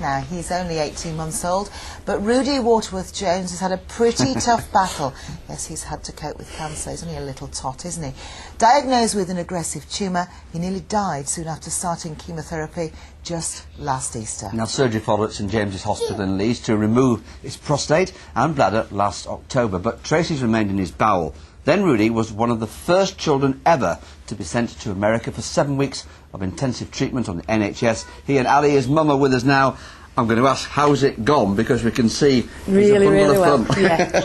now. He's only 18 months old, but Ruddi Waterworth-Jones has had a pretty tough battle. Yes, he's had to cope with cancer. He's only a little tot, isn't he? Diagnosed with an aggressive tumour, he nearly died soon after starting chemotherapy just last Easter. Now, surgery followed at St James's Hospital in Leeds to remove his prostate and bladder last October, but traces remained in his bowel. Then Ruddi was one of the first children ever to be sent to America for 7 weeks of intensive treatment on the NHS. He and Ali, his mum, are with us now. I'm going to ask, how's it gone? Because we can see really well. Yeah,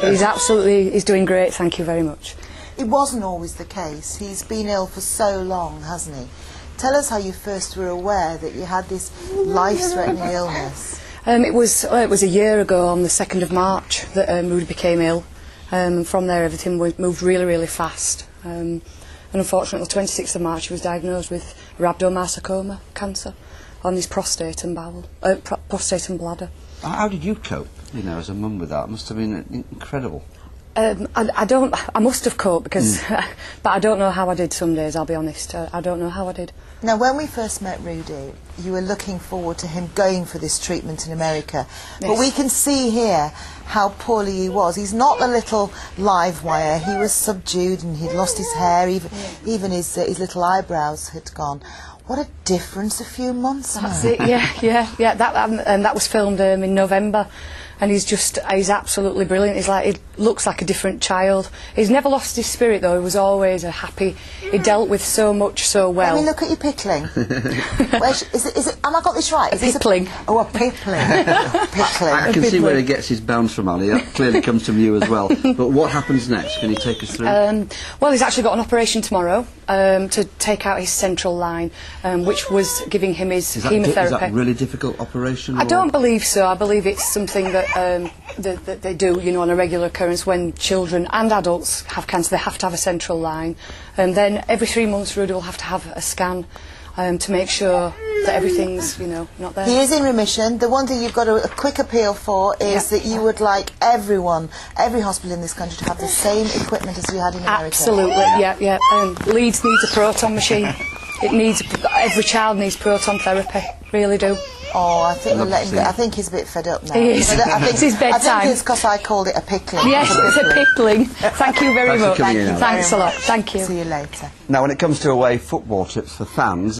he's doing great, thank you very much. It wasn't always the case. He's been ill for so long, hasn't he? Tell us how you first were aware that you had this life-threatening illness. It was a year ago, on the 2nd of March, that Ruddi became ill. From there, everything moved really fast. And unfortunately, the 26th of March, he was diagnosed with rhabdomyosarcoma cancer on his prostate and prostate and bladder. How did you cope, you know, as a mum with that? It must have been incredible. I must have coped because, but I don't know how I did some days, I'll be honest. I don't know how I did. Now, when we first met Ruddi, you were looking forward to him going for this treatment in America. Yes. But we can see here how poorly he was. He's not the little live wire. He was subdued and he'd lost his hair, even his little eyebrows had gone. What a difference a few months now. That's it, yeah. That was filmed in November. And he's absolutely brilliant. He looks like a different child. He's never lost his spirit though. He was always a happy. He dealt with so much so well. Let me look at your pickling. Is it? Am I got this right? A pickling. A pickling. Pickling. I can see where he gets his bounce from, Ali. That clearly comes from you as well. But what happens next? Can you take us through? Well, he's actually got an operation tomorrow to take out his central line, which was giving him his chemotherapy. Is that a really difficult operation? I don't believe so. I believe it's something that that they do, you know, on a regular occurrence when children and adults have cancer. They have to have a central line, and then every 3 months Ruddi will have to have a scan to make sure that everything's, you know, not there. He is in remission. The one thing you've got a quick appeal for is that you would like every hospital in this country to have the same equipment as you had in America. Absolutely, yeah. Leeds needs a proton machine. Every child needs proton therapy, really do. Oh, I think we'll let him go. I think he's a bit fed up now. He is. It's his bedtime. I think it's because I called it a pickling. Yes, it's a pickling. Thank you very much. Thanks a lot. Thank you. See you later. Now, when it comes to away football trips for fans,